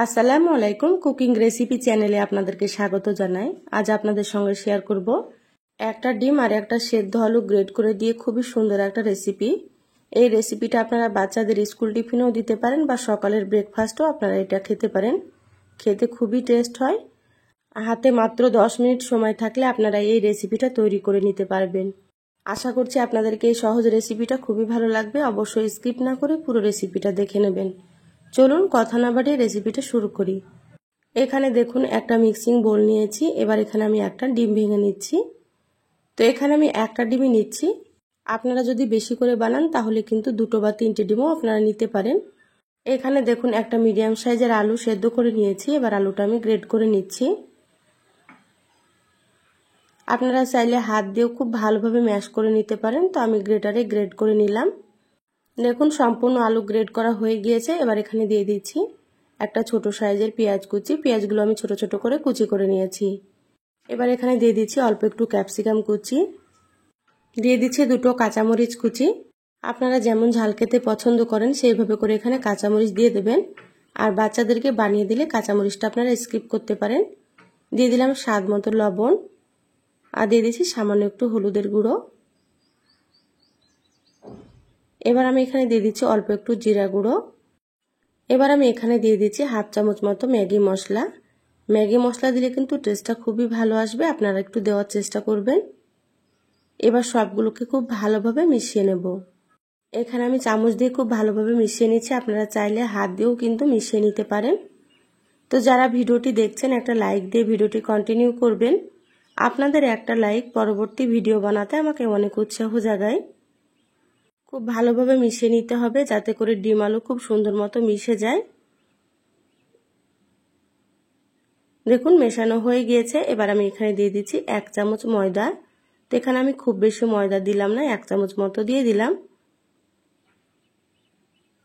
আসসালামু আলাইকুম। Cooking recipe চ্যানেলে আপনাদেরকে স্বাগত জানাই। আজ আপনাদের সঙ্গে শেয়ার করব একটা ডিম আর একটা সেদ্ধ আলু গ্রেট করে দিয়ে খুবই সুন্দর একটা রেসিপি। এই রেসিপিটা আপনারা বাচ্চাদের স্কুল টিফিনেও দিতে পারেন বা সকালের ব্রেকফাস্টও আপনারা এটা খেতে পারেন। খেতে খুবই টেস্ট হয়। হাতে মাত্র 10 মিনিট সময় থাকলে আপনারা এই রেসিপিটা তৈরি করে নিতে পারবেন। আশা করছি আপনাদেরকে এই সহজ রেসিপিটা খুবই ভালো লাগবে। অবশ্যই স্কিপ না করে পুরো রেসিপিটা দেখে নেবেন। চলুন কথা না বাড়িয়ে রেসিপিটা শুরু করি। এখানে দেখুন একটা মিক্সিং বোল নিয়েছি। এবার এখানে আমি একটা ডিম ভেঙে নিচ্ছি। তো এখানে আমি একটা ডিমই নিচ্ছি। আপনারা যদি বেশি করে বানান তাহলে কিন্তু 2 বা 3টে ডিমও আপনারা নিতে পারেন। এখানে দেখুন একটা মিডিয়াম সাইজের আলু সেদ্ধ করে নিয়েছি। এবার আলুটা আমি গ্রেট করে নিচ্ছি। আপনারা চাইলে হাত দিয়েও খুব ভালোভাবে ম্যাশ করে নিতে পারেন। তো আমি গ্রেটারে গ্রেট করে নিলাম। দেখুন সম্পূর্ণ আলু গ্রেট করা হয়ে গিয়েছে। এবার এখানে দিয়ে দিচ্ছি একটা ছোট সাইজের পেঁয়াজ কুচি। পেঁয়াজগুলো আমি ছোট ছোট করে কুচি করে নিয়েছি। এবার এখানে দিয়ে দিচ্ছি অল্প একটু ক্যাপসিকাম কুচি, দিয়ে দিচ্ছি 2টো কাঁচামরিচ কুচি। আপনারা যেমন ঝাল খেতে পছন্দ করেন সেইভাবে করে এখানে কাঁচামরিচ দিয়ে দেবেন। আর বাচ্চাদেরকে বানিয়ে দিলে কাঁচামরিচটা আপনারা স্কিপ করতে পারেন। দিয়ে দিলাম স্বাদ মতো লবণ আর দিয়ে দিচ্ছি সামান্য একটু হলুদের গুঁড়ো। এবার আমি এখানে দিয়ে দিচ্ছি অল্প একটু জিরা গুঁড়ো। এবার আমি এখানে দিয়ে দিচ্ছি হাফ চামচ মতো ম্যাগি মশলা। ম্যাগি মশলা দিলে কিন্তু টেস্টটা খুবই ভালো আসবে, আপনারা একটু দেওয়ার চেষ্টা করবেন। এবার সবগুলোকে খুব ভালোভাবে মিশিয়ে নেব। এখানে আমি চামচ দিয়ে খুব ভালোভাবে মিশিয়ে নিচ্ছি। আপনারা চাইলে হাত দিয়েও কিন্তু মিশিয়ে নিতে পারেন। তো যারা ভিডিওটি দেখছেন একটা লাইক দিয়ে ভিডিওটি কন্টিনিউ করবেন। আপনাদের একটা লাইক পরবর্তী ভিডিও বানাতে আমাকে অনেক উৎসাহ জাগায়। খুব ভালোভাবে মিশিয়ে নিতে হবে যাতে করে ডিম আলু খুব সুন্দর মতো মিশে যায়। দেখুন মেশানো হয়ে গিয়েছে। এবার আমি এখানে দিয়ে দিচ্ছি 1 চামচ ময়দা। তো এখানে আমি খুব বেশি ময়দা দিলাম না, 1 চামচ মতো দিয়ে দিলাম।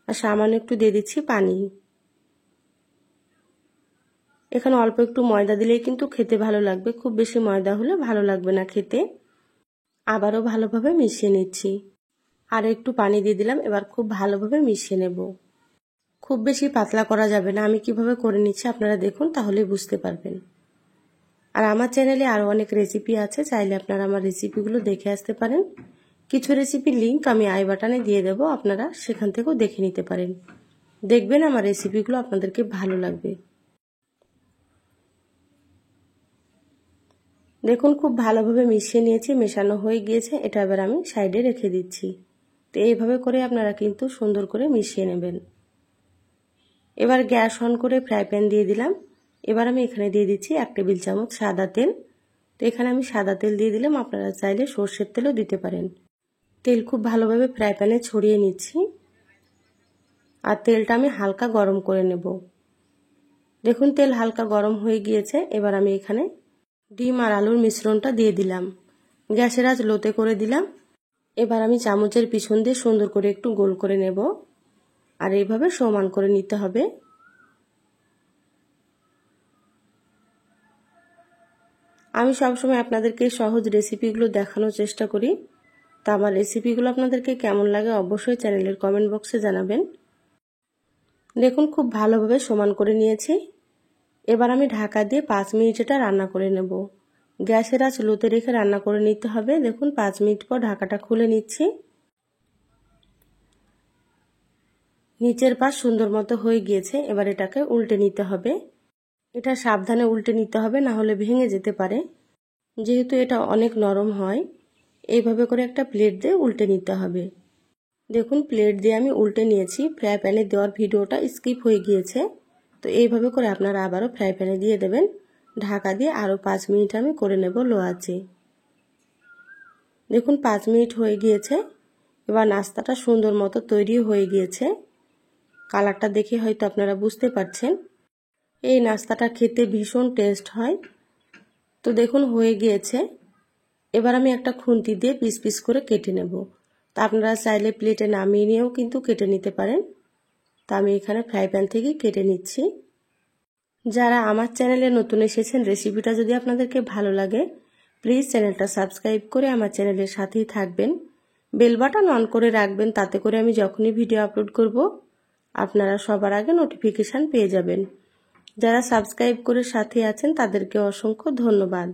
আর সামান্য একটু দিয়ে দিচ্ছি পানি। এখানে অল্প একটু ময়দা দিলেই কিন্তু খেতে ভালো লাগবে, খুব বেশি ময়দা হলে ভালো লাগবে না খেতে। আবারও ভালোভাবে মিশিয়ে নিচ্ছি। আর একটু পানি দিয়ে দিলাম। এবার খুব ভালোভাবে মিশিয়ে নেব। খুব বেশি পাতলা করা যাবে না। আমি কিভাবে করে নিচ্ছি আপনারা দেখুন, তাহলে বুঝতে পারবেন। আর আমার চ্যানেলে আরও অনেক রেসিপি আছে, চাইলে আপনারা আমার রেসিপিগুলো দেখে আসতে পারেন। কিছু রেসিপির লিংক আমি আই বাটনে দিয়ে দেব, আপনারা সেখান থেকেও দেখে নিতে পারেন। দেখবেন আমার রেসিপিগুলো আপনাদেরকে ভালো লাগবে। দেখুন খুব ভালোভাবে মিশিয়ে নিয়েছি, মেশানো হয়ে গিয়েছে। এটা এবার আমি সাইডে রেখে দিচ্ছি। তো এইভাবে করে আপনারা কিন্তু সুন্দর করে মিশিয়ে নেবেন। এবার গ্যাস অন করে ফ্রাই প্যান দিয়ে দিলাম। এবার আমি এখানে দিয়ে দিচ্ছি 1 টেবিল চামচ সাদা তেল। তো এখানে আমি সাদা তেল দিয়ে দিলাম, আপনারা চাইলে সর্ষের তেলও দিতে পারেন। তেল খুব ভালোভাবে ফ্রাই প্যানে ছড়িয়ে নিচ্ছি। আর তেলটা আমি হালকা গরম করে নেব। দেখুন তেল হালকা গরম হয়ে গিয়েছে। এবার আমি এখানে ডিম আর আলুর মিশ্রণটা দিয়ে দিলাম। গ্যাসের আঁচ লোতে করে দিলাম। এবার আমি চামচের পিছন দিয়ে সুন্দর করে একটু গোল করে নেব। আর এইভাবে সমান করে নিতে হবে। আমি সবসময় আপনাদেরকে সহজ রেসিপিগুলো দেখানোর চেষ্টা করি। তা আমার রেসিপিগুলো আপনাদেরকে কেমন লাগে অবশ্যই চ্যানেলের কমেন্ট বক্সে জানাবেন। দেখুন খুব ভালোভাবে সমান করে নিয়েছি। এবার আমি ঢাকা দিয়ে 5 মিনিট এটা রান্না করে নেব। গ্যাসের আঁচ লোতে রেখে রান্না করে নিতে হবে। দেখুন 5 মিনিট পর ঢাকাটা খুলে নিচ্ছি। নিচের পাশ সুন্দর মতো হয়ে গিয়েছে। এবার এটাকে উল্টে নিতে হবে। এটা সাবধানে উল্টে নিতে হবে, না হলে ভেঙে যেতে পারে। যেহেতু এটা অনেক নরম হয়, এইভাবে করে একটা প্লেট দিয়ে উল্টে নিতে হবে। দেখুন প্লেট দিয়ে আমি উল্টে নিয়েছি। ফ্রাই প্যানে দেওয়ার ভিডিওটা স্কিপ হয়ে গিয়েছে। তো এইভাবে করে আপনারা আবারও ফ্রাই প্যানে দিয়ে দেবেন। ঢাকা দিয়ে আরও 5 মিনিট আমি করে নেব লো আঁচে। দেখুন 5 মিনিট হয়ে গিয়েছে। এবার নাস্তাটা সুন্দর মতো তৈরি হয়ে গিয়েছে। কালারটা দেখে হয়তো আপনারা বুঝতে পারছেন। এই নাস্তাটা খেতে ভীষণ টেস্ট হয়। তো দেখুন হয়ে গিয়েছে। এবার আমি একটা খুন্তি দিয়ে পিস পিস করে কেটে নেব। তা আপনারা চাইলে প্লেটে নামিয়ে নিয়েও কিন্তু কেটে নিতে পারেন। তা আমি এখানে ফ্রাই প্যান থেকে কেটে নিচ্ছি। যারা আমার চ্যানেলে নতুন এসেছেন, রেসিপিটা যদি আপনাদেরকে ভালো লাগে প্লিজ চ্যানেলটা সাবস্ক্রাইব করে আমার চ্যানেলের সাথেই থাকবেন। বেল বাটন অন করে রাখবেন, তাতে করে আমি যখনই ভিডিও আপলোড করব আপনারা সবার আগে নোটিফিকেশান পেয়ে যাবেন। যারা সাবস্ক্রাইব করে সাথে আছেন তাদেরকে অসংখ্য ধন্যবাদ।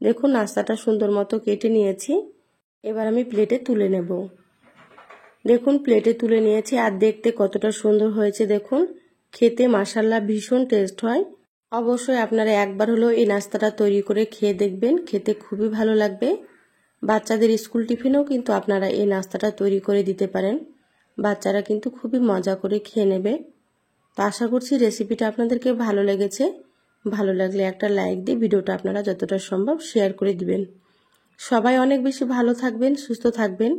দেখুন নাস্তাটা সুন্দর মতো কেটে নিয়েছি। এবার আমি প্লেটে তুলে নেব। দেখুন প্লেটে তুলে নিয়েছি আর দেখতে কতটা সুন্দর হয়েছে দেখুন। খেতে মাশাআল্লাহ ভীষণ টেস্ট হয়। অবশ্যই আপনারা একবার হলেও এই নাস্তাটা তৈরি করে খেয়ে দেখবেন, খেতে খুবই ভালো লাগবে। বাচ্চাদের স্কুল টিফিনেও কিন্তু আপনারা এই নাস্তাটা তৈরি করে দিতে পারেন। বাচ্চারা কিন্তু খুবই মজা করে খেয়ে নেবে। তো আশা করছি রেসিপিটা আপনাদেরকে ভালো লেগেছে। ভালো লাগলে একটা লাইক দিয়ে ভিডিওটা আপনারা যতটা সম্ভব শেয়ার করে দিবেন। সবাই অনেক বেশি ভালো থাকবেন, সুস্থ থাকবেন।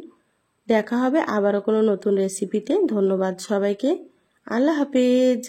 দেখা হবে আবারও কোনো নতুন রেসিপিতে। ধন্যবাদ সবাইকে। আল্লাহ হাফেজ।